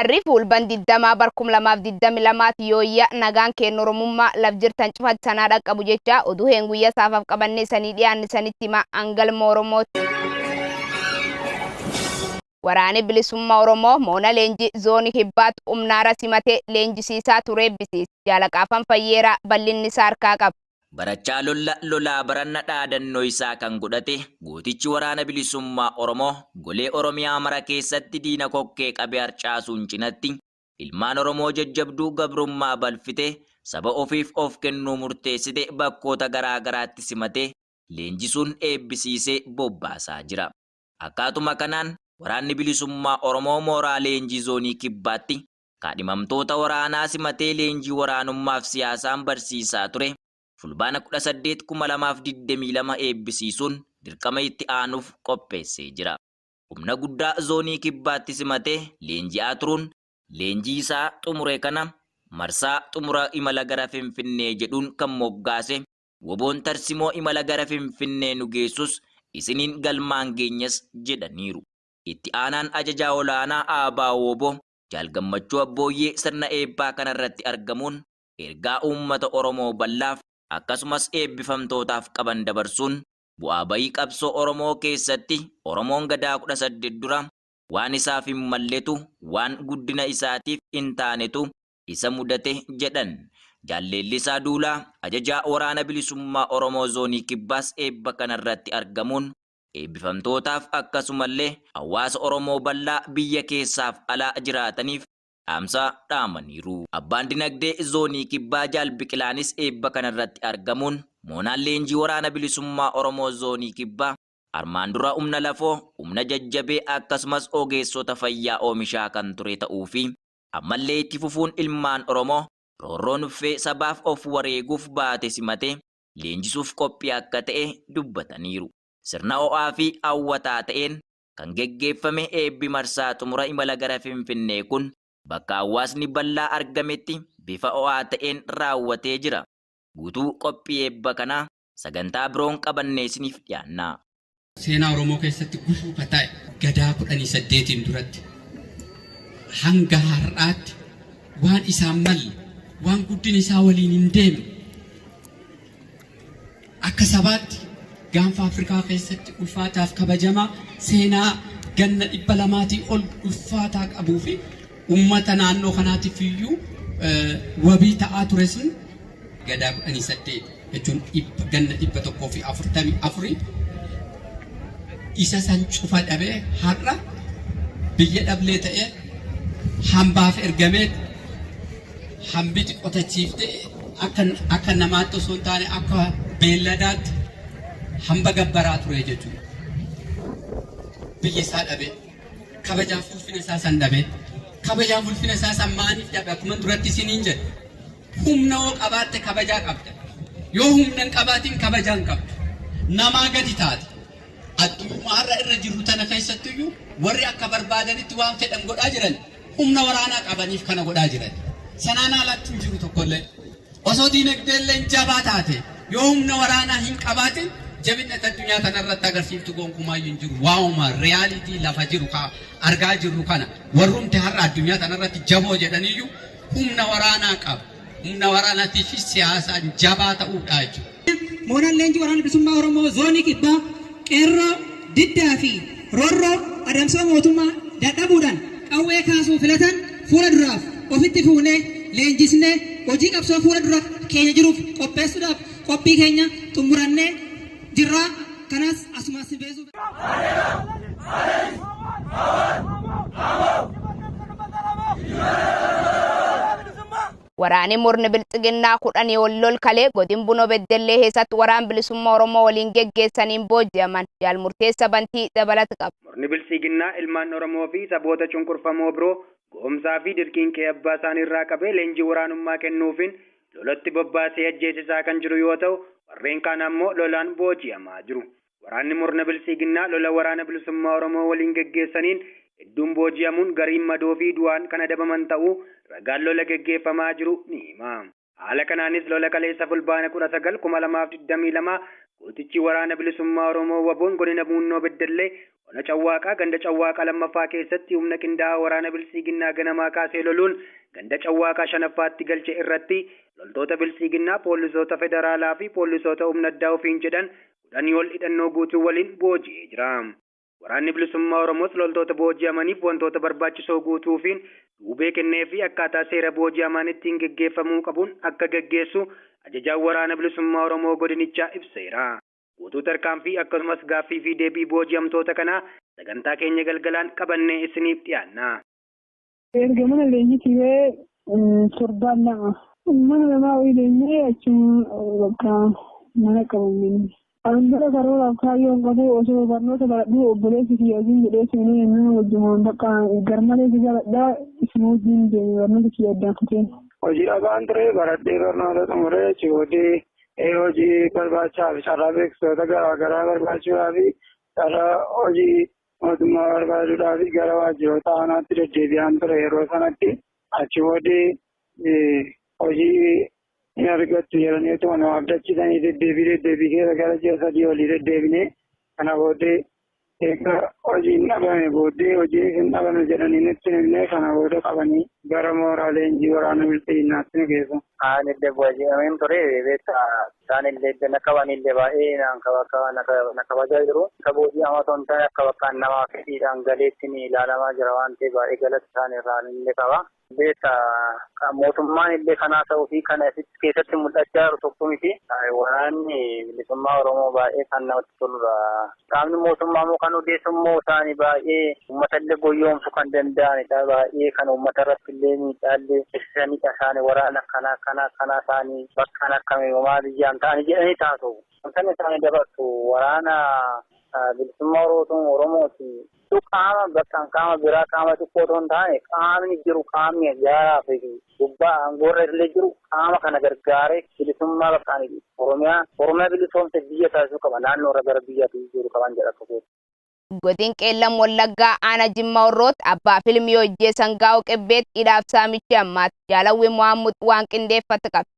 Arri fuulban diddamaa barkum lamaaf diddami lamaati yooyya nagaan kennu Oromummaa laf jirtan cufattanaa dhaqqabu jecha oduu guyyaa saafaaf qabannee sanii dhiyaanni sanitti hima Angalma Oromooti. Waraanni bilisummaa Oromoo moona leenjii zoonii kibbaatti humnaara simatee leenjisiisaa ture eebbisiise. Jaalaqaafan fayyeeraa bal'inni isaa harkaa qaba. Barachaa lolaa baranna dhaadannoo isaa kan godhate gootichi waraana bilisummaa Oromoo golee Oromiyaa mara keessatti diina kokkee qabee harcaasuun cinatti ilmaan Oromoo jajjabduu gabrummaa balfite saba ofiif of kennuu murteessite bakkoota garaa garaatti simatee leenjisuun eebbisiisee bobbaasaa jira. Akkaatuma kanaan waraanni bilisummaa Oromoo mooraa leenjii zoonii kibbaatti kaadhimamtoota waraanaa simatee leenjii waraanummaaf siyaasaan barsiisaa ture. Fulbaana 18,2022 eebbisiisuun dirqama itti aanuuf qopheessee jira. Humna guddaa zoonii kibbaatti simatee leenji'aa turuun leenjii isaa xumure kana marsaa xumura imala gara Finfinnee jedhuun kan moggaase woboon tarsimoo imala gara Finfinnee nu geessus isiniin galmaan geenyas jedhaniiru. Itti aanaan ajajaa olaanaa Aabaa Wooboo Jaalgammachuu Abbooyyee sirna eebbaa kanarratti argamuun ergaa uummata Oromoo bal'aaf akkasumas eebbifamtootaaf qaban dabarsuun bu'aa bayii qabsoo Oromoo keessatti Oromoon gadaa 18 dura waan isaaf hin malletu waan guddina isaatiif hin taanetu isa mudate jedhan. Jaalleellisaa Duulaa ajajaa waraana bilisummaa Oromoo zoonii kibbaas eebba kanarratti argamuun eebbifamtootaaf akkasumallee hawaasa Oromoo bal'aa biyya keessaaf alaa jiraataniif dhaamsa dhaamaniiru. Abbaan dinagdee zoonii kibbaa Jaal Biqilaanis eebba kanarratti argamuun moonaan leenjii waraana bilisummaa Oromoo zoonii kibbaa armaan dura humna lafoo, humna jajjabee akkasumas ogeessota fayyaa oomishaa kan ture ta'uu fi ammallee itti fufuun ilmaan Oromoo roorroon uffee sabaaf of wareeguuf baate simatee leenjisuuf qophii akka ta'e dubbataniiru. Sirna ho'aa fi hawwataa ta'een kan geggeeffame eebbi marsaa xumura imala gara Finfinnee kun bakka hawaasni bal'aa argametti bifa ho'aa ta'een raawwatee jira. Guutuu qophii eebba kanaa sagantaa biroon qabannee isiniif dhiyaanna. Seenaa Oromoo keessatti gufuu ta'e gadaa 18 duratti hanga har'aatti waan isaan malle waan guddin isaa waliin hin deemne akka sabaatti gaanfa Afrikaa keessatti ulfaataaf kabajamaa seenaa ganna 200 ol ulfaataa qabuu fi ummata naannoo kanaatiif iyyuu wabii ta'aa ture sun gadaa 18 jechuun ganna 144 isa san cufa dhabee har'a biyya dhablee ta'ee hambaaf ergamee hambiti qotachiifte akka namaatti osoo hin taane akka beelladaatti hamba gabbaraa ture jechuudha. Biyya isaa dhabee kabajaaf ulfina isaa san dhabee kabajaaf ulfina isaa san maaliif dhabe akkuma duratti isiniin jedhe humna yoo qabaatte kabajaa qabda yoo humna hin qabaatin kabajaa hin qabdu namaa gadi taate addunyaarra irra jirru tana keessattiyyuu warri akka barbaadanitti waan fedhan godhaa jiran humna waraanaa qabaniif kana godhaa jiran sanaan alatti hin jiru tokkollee osoo diinagdeellee jabaa taate yoo humna waraanaa hin qabaatin jabina addunyaa kanarratti agarsiiftu gonkumaa hin jiru waa'uma reyaalitii lafa jiru ka argaa jirru kana warrumti har'a addunyaa kanarratti jaboo jedhaniyyuu humna waraanaa qaba humna waraanaatii fi siyaasaan jabaa ta'uudha jechuudha. Moonaan leenjii waraana bilisummaa Oromoo zoonii kibbaa qeerroo diddaa fi roorroo adamsoo mootummaa dadhabuudhaan qawwee kaasuu filatan fuula duraaf ofitti fuunee leenjisnee hojii qabsoo fuula dura keenya jiruuf qopheessuudhaaf qophii keenya xumurannee jirra. Kanas asumas beesu. Waraanni murni bilxiginnaa kudhanii wallol kalee godin Bunoo Beddellee keessatti waraan bilisummaa Oromoo waliin geggeessaniin booji'aman Jaal Murteessa Bantii dabalata qaba. Murni bilxiginnaa ilmaan Oromoo fi saboota cunqurfamoo biroo goomsaa fi dirqiin kee abbaa isaaniirraa qabee leenjii waraanummaa kennuufiin lolatti bobbaasee ajjeesisaa kan jiru yoo ta'u warreen kaan ammoo lolaan booji'amaa jiru. Waraanni murna bilxiginnaa lola waraana bilisummaa Oromoo waliin geggeessaniin hedduun booji'amuun gariin madoo fi du'aan kan adabaman ta'uu ragaan lola geggeeffamaa jiru ni hima. Haala kanaanis lola kaleessa fulbaana 19,2022 gootichi waraana bilisummaa Oromoo waboon godina Buunoo Beddellee ona Cawwaaqaa ganda Cawwaaqaa lammaffaa keessatti humna qindaa'aa waraana bilisiiginnaa ganamaa kaasee loluun ganda Cawwaaqaa shanaffaatti galche irratti loltoota bilisiiginnaa poolisoota federaalaa fi poolisoota humna addaa ofiin jedhan 10 ol hidhannoo guutuu waliin booji'ee jira. Waraanni bilisummaa Oromoos loltoota booji'amaniif wantoota barbaachisoo guutuufiin duubee kennee fi akkaataa seera booji'amaan ittiin geggeeffamuu qabuun akka geggeessu ajajaan waraana bilisummaa Oromoo godinichaa ibseera. Guutuu tarkaanfii akkasumas gaaffii fi deebii booji'amtoota kanaa sagantaa keenya galgalaan qabannee isiniif dhiyaanna. Erga mana leenjii torbaan lama mana namaa leenjii achuma bakka mana qabamanii. Andara karoora kaayyoon qabu osoo barnoota baradhuu obboleessi kiyya wajjin jedhee seenuu yennaa wajjumaan bakka garmalee jijaaladhaa isin wajjin deeme barnoota kiyya addaan kuteen. Hojii dhagaan ture baradhee barnoota xumuree achi booddee hojii barbaachisaa fi carraa beeksisoota garaagaraa barbaachuudhaa fi carraa hojii mootummaa barbaaduudhaa fi gara waajjiroota aanaatti deddeebi'aan ture yeroo sanatti achi booddee hojii hin argattu jedhanii otoo nama abdachiisanii deddeebii keessa gara ji'a 3 olii deddeebinee kana booddee egaa hojiin dhabame booddee hojiin hin dhabame jedhanii nutti himnee kana booda qabanii gara mooraa leenjii waraana bilisiginnaatti nu geessan. Illee booji'ameen ture beektaa isaan illee na qabanillee baay'ee na kabajaa jiru. Isa booji'amaa otoo hin taane akka bakka namaa fedhiidhaan galeetti ilaalamaa jira waan ta'eef baay'ee galata isaan irraa illee qaba. Beektaa mootummaan illee kanaa ta'uu fi kana keessatti mul'achaa jiru tokko miti. Waraanni bilisummaa Oromoo baay'ee kan namatti toludha. Qaamni mootummaa immoo kan odeessu immoo isaanii baay'ee uummata illee goyoomsuu kan danda'anidha. Baay'ee kan uummata irratti illee miidhaallee ibsanidha isaanii waraana kana isaanii bakka akkamii homaa biyyaan ta'anii jedhanii taasisu. Wantoonni isaanii dabarsu waraana bilisummaa Oromooti. Qaama bakka qaama biraa qaama xiqqoo otoo hin taane qaamni jiru qaamni gaaraa fi gubbaa aangoorra illee jiru qaama kana gargaaree bilisummaa bakkaan Oromiyaa bilisoomte biyya taasisuu qaba naannoo irra gara biyyaatti jiru qaban jedha tokko. Godin Qeellam Wallaggaa Aana Jimmaa Orrooti abbaa fiilmii hojjeessan gaa'u qibbeet hidhaaf saamichi ammaati Jaalawwii Mohaammed waan qindeeffate qabe.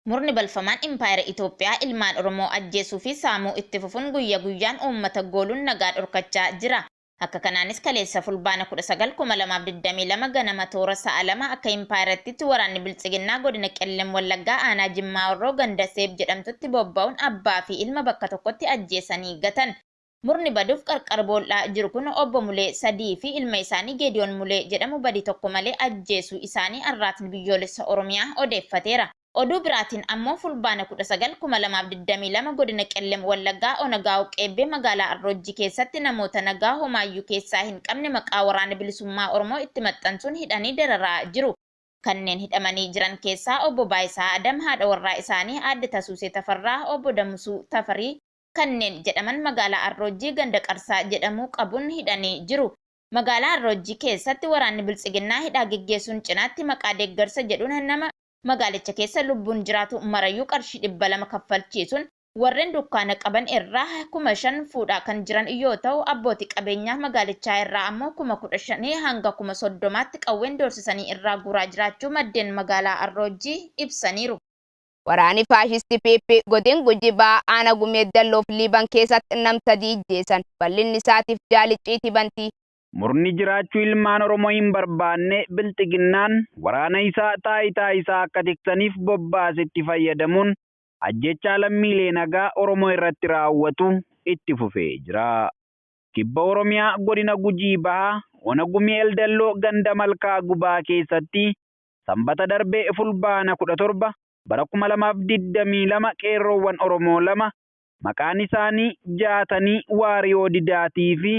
Murni balfamaan Impaayera Itoophiyaa ilmaan Oromoo ajjeesuu fi saamuu itti fufuun guyyaa guyyaan uummata gooluun nagaa dhorkachaa jira. Akka kanaanis kaleessa fulbaana 19/2022 ganama toora sa'a 2 akka Impaayerattitti waraanni bilisiginnaa godina Qeellam Wallaggaa Aanaa Jimmaa Orroo ganda Seeb jedhamtutti bobba'uun abbaa fi ilma bakka tokkotti ajjeesanii gatan. Murni baduuf qarqar boollaa jiru kun obbo Mulee sadii fi ilma isaanii Geediyoon Mulee jedhamu badii tokko malee ajjeesuu isaanii arraatni biyyoolessa Oromiyaa odeeffateera. Oduu biraatiin ammoo fulbaana 19/2022 godina Qeellam Wallaggaa ona gaa'u qeebbee magaalaa Arroojjii keessatti namoota nagaa homaayyuu keessaa hin qabne maqaa waraana bilisummaa Oromoo itti maxxansuun hidhanii dararaa jiru. Kanneen hidhamanii jiran keessaa obbo Baayisaa Adam haadha warraa isaanii aadde Tasuusee Tafarraa obbo Damusuu Tafarii kanneen jedhaman magaalaa Arroojjii ganda Qarsaa jedhamu qabuun hidhanii jiru. Magaalaa Arroojjii keessatti waraanni bilisiginnaa hidhaa geggeessuun cinaatti maqaa deeggarsa jedhuun nama magaalicha keessa lubbuun jiraatu marayyuu qarshii 200 kaffalchiisuun warreen dukkaana qaban irraa 5,000 fuudhaa kan jiran yoo ta'u abbootii qabeenyaa magaalichaa irraa ammoo 15,000 hanga 30,000tti qawween doorsisanii irraa guuraa jiraachuu maddeen magaalaa Arroojjii ibsaniiru. Waraanni faashisti PP godin Gujii Ba'aa Aana Gumee Dalloof Liiban keessatti nam 3 ajjeesan bal'inni isaatiif jaalicciiti bantii. Murni jiraachuu ilmaan Oromoo hin barbaanne bilisiginnaan waraana isaa taayitaa isaa akka tiksaniif bobbaasetti fayyadamuun ajjechaa lammiilee nagaa Oromoo irratti raawwatu itti fufee jira. Kibba Oromiyaa godina Gujii Ba'aa ona Gumee Dalloo ganda Malkaa Gubaa keessatti sanbata darbee fulbaana 17 bara 2022 qeerroowwan Oromoo 2 maqaan isaanii Jaatanii Waariyoo Didaatii fi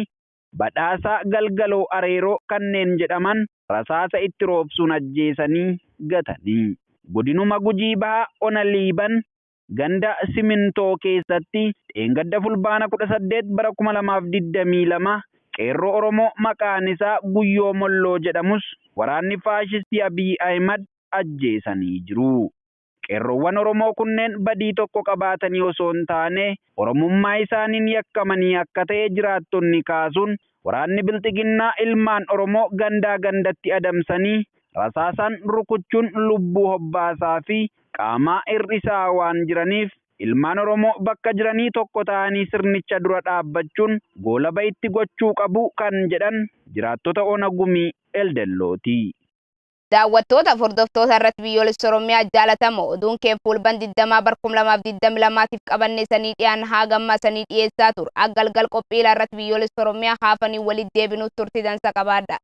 Badhaasaa Galgaloo Areeroo kanneen jedhaman rasaasa itti roobsuun ajjeesanii gatanii. Godinuma Gujii Ba'aa ona Liiban ganda Simintoo keessatti dheengadda fulbaana 18 bara 2022 qeerroo Oromoo maqaan isaa Guyyoo Molloo jedhamus waraanni faashistii Abiy Ahimad ajjeesanii jiru. Qeerroowwan Oromoo kunneen badii tokko qabaatanii osoo hin taane Oromummaa isaaniin yakkamanii akka ta'e jiraattonni kaasuun waraanni bilisiginnaa ilmaan Oromoo gandaa gandatti adamsanii rasaasaan rukuchuun lubbuu hobbaasaa fi qaamaa hir'isaa waan jiraniif Ilmaan Oromoo bakka jiranii tokko ta'anii sirnicha dura dhaabbachuun goolaba itti gochuu qabu kan jedhan jiraattota Ona Gumii Eldellooti. Daawwattoota hordoftoota irratti biyyoolessa Oromiyaa jaalatamoo oduun kee fuulban 20 barkum 2022tiif qabannee sanii dhiyaan haa gammasanii dhiyeessaa ture. Aggalgal qophiilaa irratti biyyoolessa Oromiyaa haafanii walitti deebinuuf turtii dansa qabaadha.